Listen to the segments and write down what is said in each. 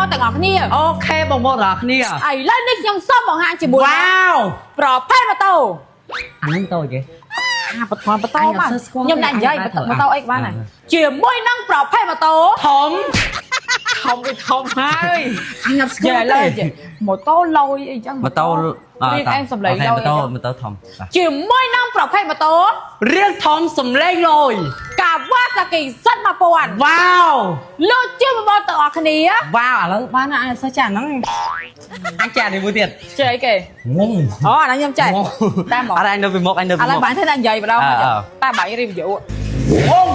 បងទាំងអស់គ្នាអូខេបងបងទាំងអស់គ្នាឥឡូវនេះខ្ញុំសូមបង្ហាញជាមួយ វ៉ាវ ប្រភេទម៉ូតូ អានេះម៉ូតូគេ បថនម៉ូតូបាទខ្ញុំដាក់និយាយម៉ូតូអីក៏បានដែរជាមួយនឹងប្រភេទម៉ូតូធំវាធំហើយ អញអត់ស្គាល់ ឡើ ទេ យម៉ូតូលយអីចឹង ម៉ូតូ រៀងអែមសំឡេងលយ ម៉ូតូធំ ជាមួយនឹងប្រភេទម៉ូតូ រៀងធំសំឡេងលយ Kawasaki Z1000 វ៉ាវ លោកជឿបងទាំងអស់គ្នា វ៉ាវឥឡូវបានអញសោះចាហ្នឹងអញចានេះមួយទៀត ចេះអីគេ ងង អូអានេះខ្ញុំចេះតែមក អត់អញនៅពីមុខអញនៅពី ឥឡូ មុ វ ខ បានធ្វើតែនិយាយម្ដងតែបាញ់ review ងង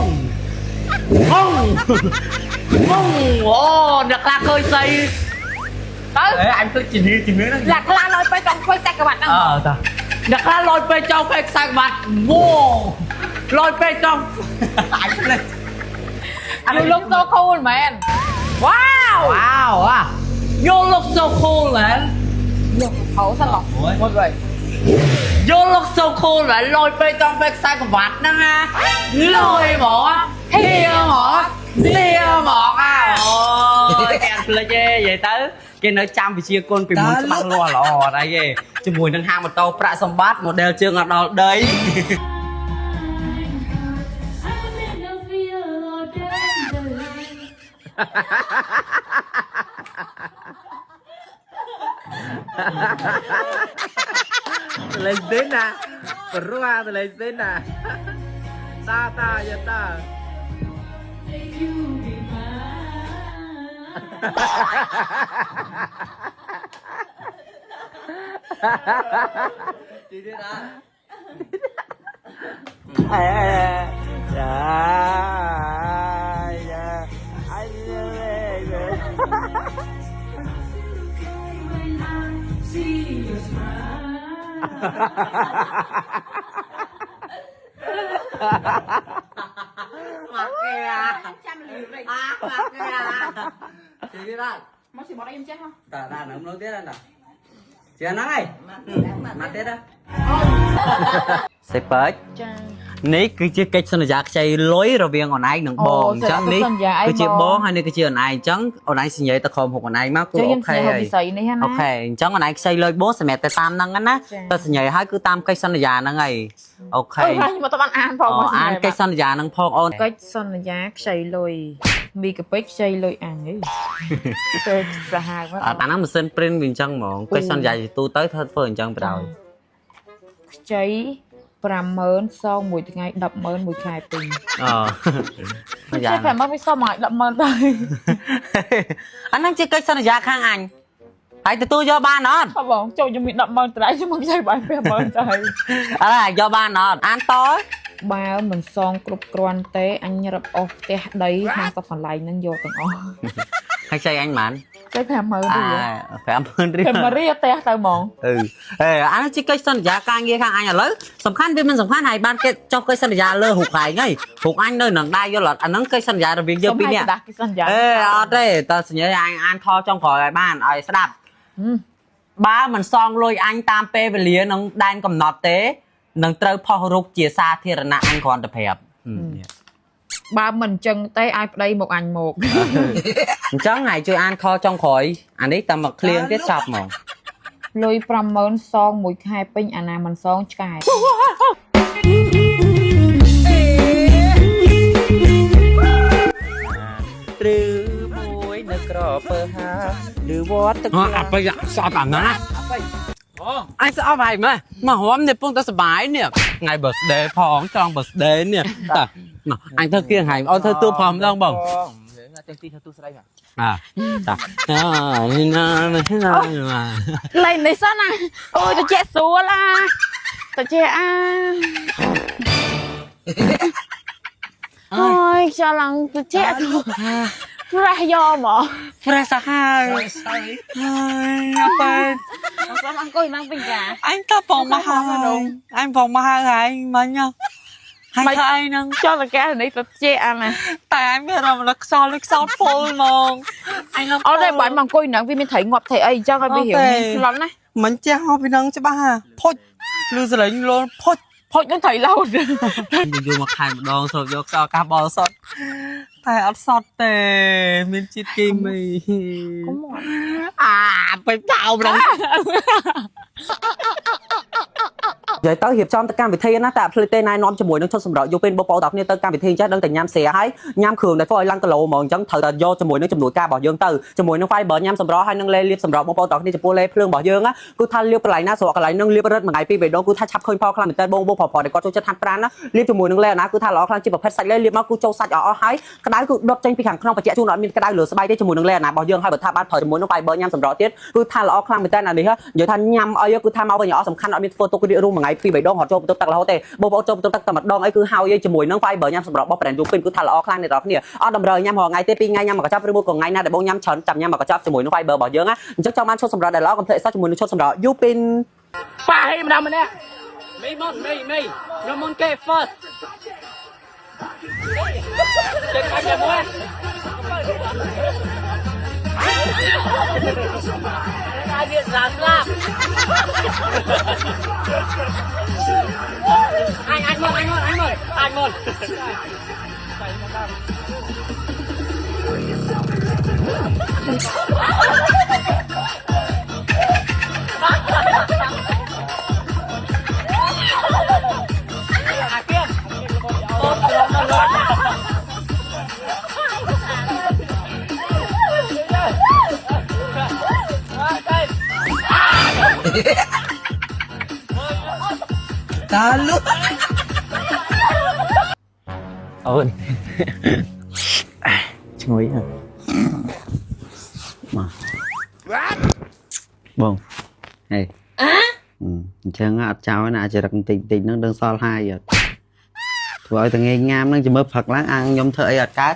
អូអ្នកខ្លះឃើញស្អី ទៅ អេអញឃើញជំនឿហ្នឹង លាក់ខ្លាំងលយទៅចង់ធ្វើសាច់ក្បាត់ហ្នឹង តាអ្នកខ្លះលយពេកចង់ពេកខ្សែក្បាត់វ៉លយពេកចង់អញភ្លេច You look so cool man Wow វ៉ាវអា You look so cool man យកខោសិនឡោះមកវិញ You look so cool man លយពេកចង់ពេកខ្សែក្បាត់ហ្នឹងណាលយហ្មងហៀហ្មងហៀហ្មងអូយអញភ្លេចទេនិយាយទៅគេនៅចាំវិជាគុណពីមុនច្បាស់លាស់ល្អអត់អីទេជាមួយនឹងហាងម៉ូតូប្រាក់សម្បត្តិ model ជើងអត់ដល់ដី lên đến nè ra thì lên đến nè ta ta ya ta chị đi ra mặc kìa mặc kìa chị đi raមកស៊ីមកអីខ្ញុំចេះហ៎ ta ra nữa nói tiếp nè chị ăn ơi mặc tiếp đó sẽ bớt ចា នេះគឺជាកិច្ចសន្យាខ្ចីលុយរវាងអូនឯងនិងបងអញ្ចឹងនេះគឺជាបងហើយនេះគឺជាអូនឯងអញ្ចឹងអូនឯងសញ្ញាទៅក្រុមហ៊ុនអូនឯងមកគឺអូខេហើយអូខេអញ្ចឹងអូនឯងខ្ចីលុយបងសម្រាប់តែតាមហ្នឹងណាទៅសញ្ញាហើយគឺតាមកិច្ចសន្យាហ្នឹងហើយអូខេខ្ញុំមកទៅបានអានផងមក អានកិច្ចសន្យាហ្នឹងផងអូន កិច្ចសន្យាខ្ចីលុយមីកាពេកខ្ចីលុយអញហីទៅប្រហែលមក អាហ្នឹងម៉ាស៊ីន print វាអញ្ចឹងហ្មងកិច្ចសន្យាជាទូទៅធ្វើអញ្ចឹងបណ្ដោយ ខ្ចី 50000 សងមួយថ្ងៃ 100000 មួយខែពេញ អូ ចា50000វាសងមក 100000 ទៅ អាហ្នឹងជាកិច្ចសន្យាខាងអញហើយទទួលយកបានអត់ បងចូលខ្ញុំមាន 100000 ត្រៃខ្ញុំមកខ្ចីបាយ 50000 ទៅ អរយកបានអត់អានត បើមិនសងគ្រប់គ្រាន់ទេអញរឹបអស់ផ្ទះដី50កន្លែងហ្នឹងយកទាំងអស់ ហើយចៃអញបាន ចៃ 50000 រៀល 50000រៀល 50000 រៀលផ្ទះទៅហ្មង អានេះជាកិច្ចសន្យាការងារខាងអញឥឡូវសំខាន់វាមិនសំខាន់ហើយបានគេចុះកិច្ចសន្យាលើរូបឯងហើយរូបអញនៅនឹងដែរយល់អត់អាហ្នឹងកិច្ចសន្យារវាងយើងពីរនាក់ កិច្ចសន្យា អត់ទេតើសញ្ញាអញអានខចុងក្រោយឲ្យបានឲ្យស្ដាប់បើមិនសងលុយអញតាមពេលវេលានឹងដែនកំណត់ទេនឹងត្រូវផុសរូបជាសាធារណៈអញគ្រាន់តែប្រាប់ បើមិនអញ្ចឹងទេឲ្យប្តីមកអញមក អញ្ចឹងហើយជួយអានខចុងក្រោយអានេះតែមកឃ្លៀងទៀតចប់ហ្មង លុយ 50000 សងមួយខែពេញអាណាមិនសងឆ្កែ ឬមួយនៅក្រពើហាឬវត្តទឹកអាប់ស្អប់អាណាអូអញស្អប់ហើយម៉ែមកហមនេះពងតែសបាយនេះថ្ងៃ birthday ផងចង់ birthday នេះតាអញធ្វើគៀងហើយអូនធ្វើទូផងម្ដងបងទាំងទីធ្វើទូស្រីតាអូនេះណាលេងនេះសិនណាអូយទៅជែកស្រួលអាទៅជែកអាអូយខ្យល់ឡើងទៅជែកស្រួល fresh យកមក fresh សាហាវហើយអត់ទៅ អង្គុយឡើងវិញចា អញទៅបងមកហើយអញបងមកហើយមិញហើយធ្វើអីហ្នឹង ចុះតកែនេះទៅជែកអាណា តែអញមានអារម្មណ៍ខ្សោយពុលហ្មងអញអត់ទេបើមកអង្គុយហ្នឹងវាមានត្រីងាប់ត្រីអីអញ្ចឹងឲ្យវារៀងស្លន់ណា មិនចេះហោះពីហ្នឹងច្បាស់ហ่าផុចលឺសលេងលន់ផុច Thôi nó thấy lâu rồi. Mình vô một hai một đòn rồi vô cho cá bò sọt. Thầy ớt sọt tề mình chít kim mì. À, phải tao rồi. Vậy tới hiệp trong tất cả việc thi nó tại plate này non cho mùi nó cho sầm rọi vô bên bố bố tóc như tất cả việc thi chắc đang tình nhám xẻ hay nhám khường để phơi lăn cái lỗ mà chẳng thời là do cho mùi nó chùm đuổi ca bỏ dương từ cho mùi nó phai bờ nhám sầm rọi hay nâng lên liệp sầm rọi bố bố tóc đi cho bố lê phượng bỏ dương á cứ than liệp cái lại na sọ cái lại nâng liệp rất mà ngày pi về đó cứ than chắp khơi pho khăn tên bông bông phò để có cho chất than pran á liệp cho mùi nâng lên na cứ than ló khăn chỉ bọc phết sạch lên liệp nó cứ trâu sạch ở hay cái đáy cứ đốt trên pi khẳng không phải chạy chung nó mình cái đáy lửa bay đi cho mùi nâng lên na bỏ dương hay bật than ban thời cho mùi nó phai bờ nhám sầm rọi tiết cứ than ló khăn tên là đi hết giờ than nhám ơi cứ than mau cái nhỏ sầm khăn ở bên photo cái địa room mà ngày pi về đó họ cho tôi tặng là thế bố bố trong tôi tặng mặt đong ấy cứ hao dây cho mùi nâng phai bờ nhám sầm rọi bóp đèn dùng pin cứ than ló khăn này đó nè ở đầm rời nhám họ ngày tê pi ngay nhám mà có chấp remote còn ngày na để bông nhám chọn chậm nhám mà có chấp cho mùi nó phai bờ bỏ dương á chắc trong ăn chốt sầm rọi để ló còn thể sao cho mùi nó chốt sầm rọi giúp pin ba hay mà nè mi nó muốn kê first trên hai nhà mua ai biết làm anh một ta lúc ơn ngồi hả mà bông này chẳng ngọt chào cái nào chỉ đặt tình nó đơn so hai giờ gọi thằng nghe ngam nó chỉ mới phật láng ăn nhóm thợ ở cái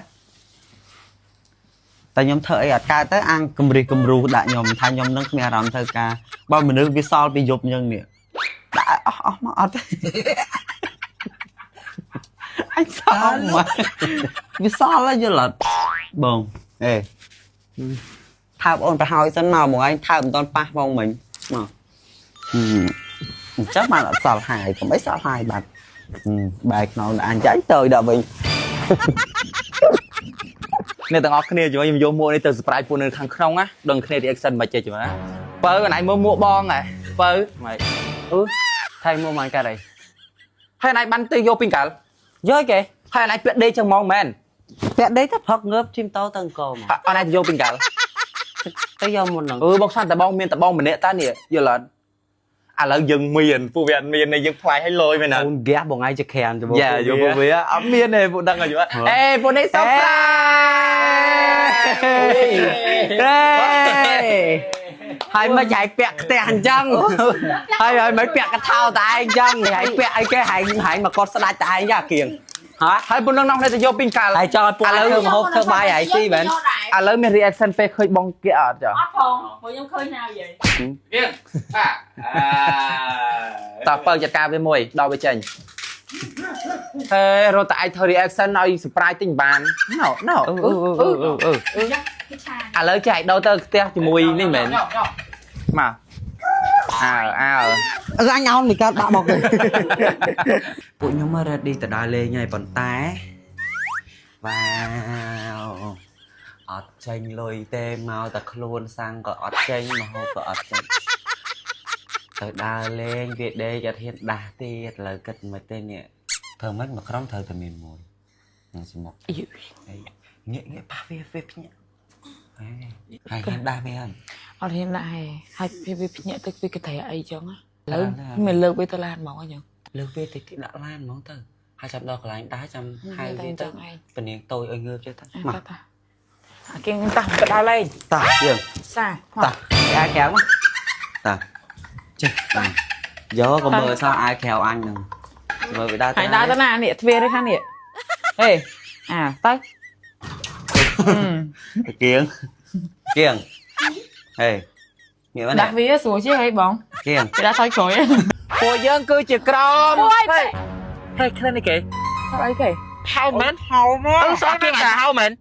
ta nhóm thợ ở cái tới ăn cầm ru đại nhóm thay nhóm nước nghe làm thơ ca bao mình nước cái so bị dục nhân nè đã anh sao mà cái so là như là bông ê thao ôn phải hỏi xem nào một anh thao một con pa bông mình mà chắc mà là sò hài còn mấy sò hài bạch bạch nó là anh cháy trời đợi mình nên tao ngó cái này chúng mình vô mua đi từ sprite phun khăn không á đừng cái này thì action mà chơi chúng á pơ cái này mua bon này pơ mày thay mua màn cái này hay này bắn tiêu vô pin cả rồi kìa hay này biết đi trong mong men biết đấy thấp học ngớp chim tao tăng cò mà anh này vô pin cả cái do một lần bóc san tại bong miền tại bong mình nè ta nè giờ là à là dừng miền phụ viện miền này dừng phải hay lôi mày nè ghé bọn ai chơi kèn cho bố dạ vô phụ viện ở miền này phụ đăng ở chỗ ê phụ này sao hai mấy chạy bẹt tiền chân hai rồi mấy bẹt cái thao tại chân hai bẹt ai cái hai mà con sai tại ra kiềng hả hai phụ nông nông này thì vô pin cả lại cho phụ ai thương hốt thương bài ấy chi vậy à lớn mình reaction pe khơi bong kia ở chỗ Ủa nhưng khơi nào vậy? Yên tập bơ chặt ca với mùi đo với chênh thế rồi tại thời reaction nói surprise tình bàn no à lớn chạy đâu tơ teo thì mùi nên mến mà anh ông thì các bạn bọc rồi tụi nhóm mới ra đi từ đà lê nhảy bọn té vào ọt chênh lôi tê mau ta khluôn sang có ọt chênh mà hô có ọt chênh từ đà lên việc đây cho thiên đà tiết là kịch mà tên nhẹ thơ mất mà không thơ thơ mềm mùi nên xin một nghĩa ba phê nhẹ hai thiên đà phê hơn ở hiện lại hai phê nhẹ tức vì cái thầy ấy chứ á lớn mình lơ với tơ lan mong anh lơ với thì đã lan mong thơ 200 đô lại đá 120 viên tơ phần niên tôi ơi ngơ cho ta mà cái ta cái đai lên ta dừng xa ta ai kéo mà ta chứ gió còn mưa sao ai kéo anh nè mưa bị đá hãy đá tới nào nè về đấy khăn nè ê à tới kiêng kiêng ê nghĩa vấn đặt vía xuống chứ hay bóng kiêng cái đã soi khối của dân cư chỉ crom hey cái này kì cái kì Hao mến sao cái ngày hao mến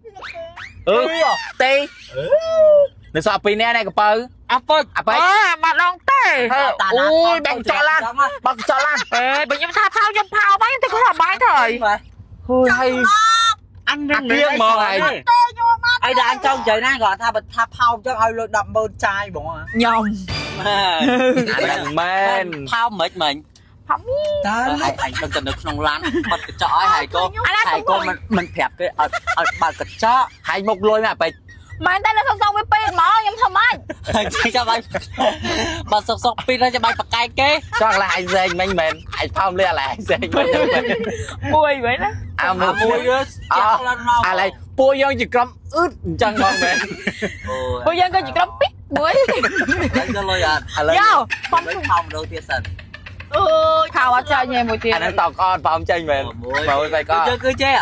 tê nên sao pin này cái bơ អាប៉ិចអាប៉ិច mà đong tê អូយបងចោលឡានបងចោលឡាន ê bây giờ sao phao trong phao bánh thì có là bánh thôi ហើយហើយអញនឹងរៀងមកហើយ អីដែលអញចង់និយាយណាគាត់ថាបើថាផោមចឹងឲ្យលុយ 100000 ចាយហ្មង nhom អាហ្នឹងមែន ផោមមិនមិញ phóng តើហើយអញដឹងតែនៅក្នុងឡានបាត់កញ្ចក់ឲ្យហើយកូនមិនប្រាប់គេឲ្យបើកកញ្ចក់ ហើយមកលុយមកអាប៉ិច mà anh ta nó không với pin mà em thầm anh ចាំបាច់បើសុកពីរចាំបាច់បកាយគេ ចង់ឡាឲ្យសេងមិញមែនឲ្យផោមលឿនឡាឲ្យសេងមិញ mùi vậy đó អាមួយ មួយយើចាក់ឡើងមក អាឡៃពួកយើងជាក្រុមអឺតអញ្ចឹងមកមែន bây giờ coi chỉ có pít muối ហើយទៅលុយអត់ ឥឡូវ vô ផោមដូរទៀតសិន ôi thao ở chơi nhà một អា tiền ហ្នឹងតកអត់ផោមចេញមែនមកទៅក៏ គឺចេះ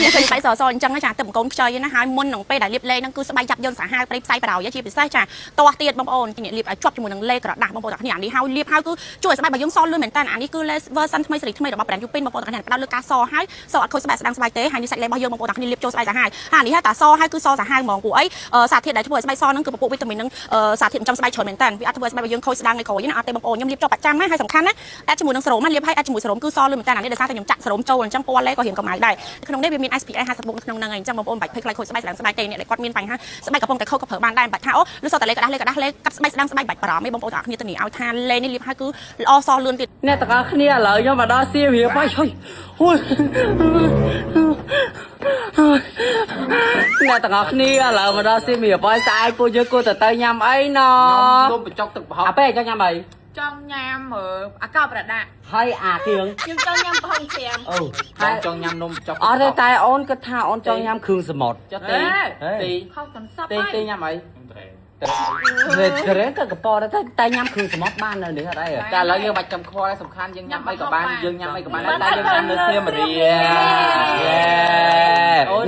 នេះឃើញស្បែកសអញ្ចឹងចាតែបង្គន់ខ្ចីណាហើយមុននឹងពេលដែលលាបលេហ្នឹងគឺស្បែកយ៉ាប់យន្តសាហាវព្រៃផ្សាយប្រោយជាពិសេសចាតោះទៀតបងប្អូនលាបឲ្យជាប់ជាមួយនឹងលេក្រដាស់បងប្អូនទាំងគ្នាអានេះហើយលាបហើយគឺជួយឲ្យស្បែករបស់យើងសលឿនមែនតើអានេះគឺ version ថ្មីសេរីថ្មីរបស់ brand Yupin បងប្អូនទាំងគ្នាផ្ដោតលើការសហើយសអត់ខូចស្បែកស្ដាំស្បែកទេហើយនេះសាច់លេរបស់យើងបងប្អូនទាំងគ្នាលាបចូលស្បែកសាហាវហើយនេះតាសហើយគឺសសាហាវហ្មងពួកអីសារធាតុដែលធ្វើឲ្យស្បែកសហ្នឹងគឺពពុះវីតាមីននឹងសារធាតុចំស្បែកច្រើនមែនតើវាអត់ធ្វើឲ្យស្បែករបស់យើងខូចស្ដាំនៅក្រោយណាអត់ទេបងប្អូនខ្ញុំលាបជាប់ប្រចាំណាហើយសំខាន់ណាអាចជាមួយនឹងសេរ៉ូមលាបហើយអាចជាមួយសេរ៉ូមគឺសលឿនមែនតើអានេះដោយសារតែខ្ញុំចាក់សេរ៉ូមចូលអញ្ចឹងពណ៌លេក៏រៀងកម្ៅដែរក្នុងនេះវាមាន SPF 50 នៅក្នុងហ្នឹងហើយអញ្ចឹងបងប្អូនបាច់ភ័យខ្លាចខូចស្បែកស្ដាំស្បែកទេអ្នកដែលគាត់មានបញ្ហាស្បែកកំពុងតែខូចក៏ប្រើបានដែរបាច់ថាអូឬសតតែលេកាត់លេកាត់ស្បែកស្ដាំស្បែកបាច់បារម្ភទេបងប្អូនទាំងអស់គ្នាទៅនេះឲ្យថាលេនេះលាបហើយគឺល្អសលឿនទៀត អ្នកទាំងអស់គ្នាឥឡូវខ្ញុំមកដល់សៀមរាបហើយហ៊ុយអ្នកទាំងអស់គ្នាឥឡូវមកដល់សៀមរាបហើយស្អែកពួកយើងគួរទៅញ៉ាំអីណោះ នំបញ្ចុកទឹកប្រហុក អាពេលចង់ញ៉ាំអី trong nhà mở cao bạc đạn ហើយអាគៀង nhưng trong nhà không chèm អូ បងចង់ញ៉ាំនំបញ្ចុក អត់ទេតែអូនគិតថាអូនចង់ញ៉ាំគ្រឿងសមុទ្រចុះទេ Ê. ទី không cần sắp ទេញ៉ាំអីត្រេនក៏កប៉តែតែញ៉ាំគ្រឿងសមុទ្របាននៅនេះអត់អីតែឥឡូវយើងបាច់ចាំខ្វល់សំខាន់យើងញ៉ាំអីក៏បានយើងញ៉ាំអីក៏បានតែយើងញ៉ាំនៅសៀមរាប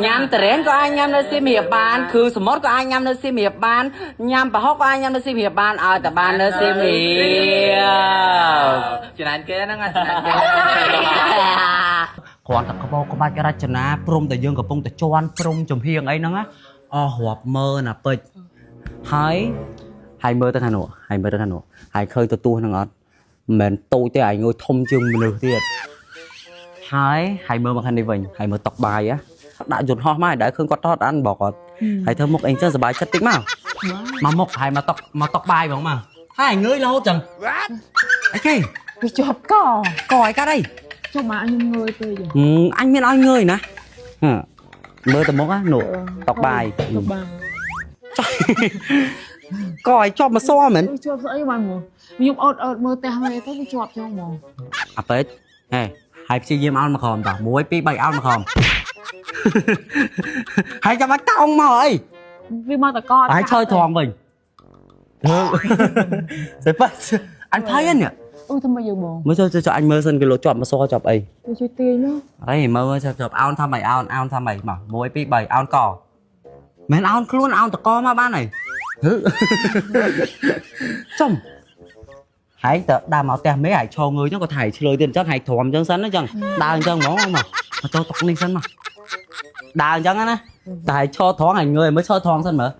ញ៉ាំត្រេនក៏អាចញ៉ាំនៅសៀមរាបបានគ្រឿងសមុទ្រក៏អាចញ៉ាំនៅសៀមរាបបានញ៉ាំប្រហុកក៏អាចញ៉ាំនៅសៀមរាបបានឲ្យតែបាននៅសៀមរាប ចំណានគេហ្នឹងចំណានគេ គ្រាន់តែក្បោក្បាច់រចនាព្រមតែយើងកំពុងតែជន់ព្រមចំហៀងអីហ្នឹងណាអស់រាប់ម៉ឺនអាពេជ្រហើយមើលទៅខាងនោះហើយឃើញទទួលហ្នឹងអត់មិនមែនតូចទេហើយងើយធំជាងមនុស្សទៀតហើយមើលមកខាងនេះវិញហើយមើលតុកបាយដាក់យន្តហោះមកដែលឃើញគាត់ថតអានบอกគាត់ហើយធ្វើមុខអីចឹងសុបាយចិត្តតិចមកមុខហើយមកតុកបាយហ្មងមកហើយងើយរហូតចឹងអីគេ bị chọp cỏ កអីកាត់អី cho mà anh ngồi tôi rồi អញមានឲ្យងើយណាមើលទៅមុខនោះតុកបាយ các bạn កឲ្យជាប់មកសមែន bị chọp ấy mà mù nhưng ọt mơ tè hay có bị chọp cho mù អាពេតហេហើយព្យាយាមអោនមកខំតោះ1 2 3អោនមកខំហើយចាំបាច់តោងមកអី vì mà ta con ហើយឆើយធំវិញស្អីប៉អញផៃនេះ ôi thằng bây giờ bò មើលចុះអញមើលសិនគីឡូជាប់មកសជាប់អី tôi chơi tiền đó អីមើលជាប់អោនថាម៉េចអោនថាម៉េចមក1 2 3អោនកមិនអោនខ្លួនអោនតកមកបានហើយចំហើយតើដើរមកផ្ទះមេហើយឈងើយចឹងក៏ថៃឆ្លើយទៀតអញ្ចឹងហើយទ្រាំអញ្ចឹងសិនអញ្ចឹងដើរអញ្ចឹងហ្មងមកចូលតុកនេះសិនមកដើរអញ្ចឹងណាតែឈរត្រង់ហើយងើយមើលឈរត្រង់សិនមើល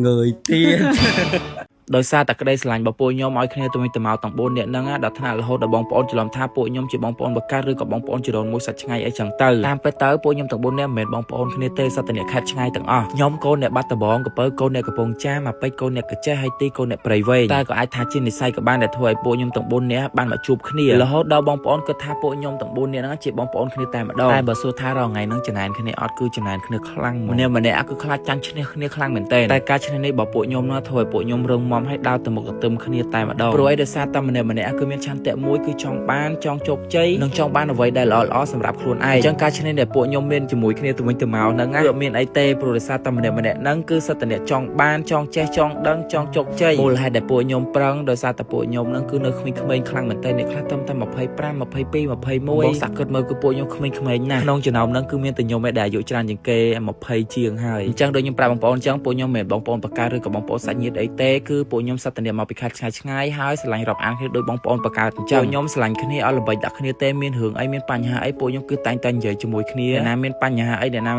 ងើយទៀត ដោយសារតែក្តីស្រឡាញ់របស់ពួកខ្ញុំឲ្យគ្នាទៅវិញទៅមកទាំង4នាក់ហ្នឹងដល់ថ្នាក់រហូតដល់បងប្អូនច្រឡំថាពួកខ្ញុំជាបងប្អូនបកាឬក៏បងប្អូនជីដូនមួយសាច់ឆ្ងាយអីចឹងទៅតាមពិតទៅពួកខ្ញុំទាំង4នាក់មិនមែនបងប្អូនគ្នាទេសត្វអ្នកខេត្តឆ្ងាយទាំងអស់ខ្ញុំកូនអ្នកបាត់ដំបងកពើកូនអ្នកកំពង់ចាមអាពេជ្រកូនអ្នកកចេះហើយទីកូនអ្នកព្រៃវែងតែក៏អាចថាជានិស្ស័យក៏បានដែលធ្វើឲ្យពួកខ្ញុំទាំង4នាក់បានមកជួបគ្នារហូតដល់បងប្អូនគិតថាពួកខ្ញុំទាំង4នាក់ហ្នឹងជាបងប្អូនគ្នាតែម្ដងតែបើសួរថារាល់ថ្ងៃហ្នឹងចំណែនគ្នាអត់គឺចំណែនគ្នាខ្លាំងម្នាក់គឺខ្លាចចាញ់ឈ្នះគ្នាខ្លាំងមែនទែនតែការឈ្នះនេះរបស់ពួកខ្ញុំណាធ្វើឲ្យពួកខ្ញុំរឹងមាំហើយដើរទៅមុខទៅគ្នាតែម្ដងព្រោះឯដោយសារតែម្នាក់គឺមានឆន្ទៈមួយគឺចង់បានចង់ជោគជ័យនិងចង់បានអ្វីដែលល្អៗសម្រាប់ខ្លួនឯងអញ្ចឹងការឈ្នះដែលពួកខ្ញុំមានជាមួយគ្នាទៅវិញទៅមកហ្នឹងគឺអត់មានអីទេព្រោះដោយសារតែម្នាក់ហ្នឹងគឺសត្វតែអ្នកចង់បានចង់ចេះចង់ដឹងចង់ជោគជ័យមូលហេតុដែលពួកខ្ញុំប្រឹងដោយសារតែពួកខ្ញុំហ្នឹងគឺនៅក្មេងៗខ្លាំងមែនទែនអ្នកខ្លះតែ25 22 21បងសាក់គិតមើលគឺពួកខ្ញុំក្មេងៗណាស់ក្នុងចំណោមហ្នឹងគឺមានតែខ្ញុំឯដែលអាយុច្រើនជាងគេ20ជាងហើយអញ្ចឹងដូចខ្ញុំប្រាប់បងប្អូនអញ្ចឹងពួកខ្ញុំមិនមែនបងប្អូនបកាឬក៏បងប្អូនសាច់ញាតិអីទេគឺពួកខ្ញុំសត្វតែអ្នកមកពីខេត្តឆ្ងាយហើយស្រឡាញ់រាប់អានគ្នាដោយបងប្អូនបកើតអញ្ចឹងខ្ញុំស្រឡាញ់គ្នាឲ្យល្បិចដាក់គ្នាទេមានរឿងអីមានបញ្ហាអីពួកខ្ញុំគឺតែងតែនិយាយជាមួយគ្នាណាមានបញ្ហាអីអ្នកណា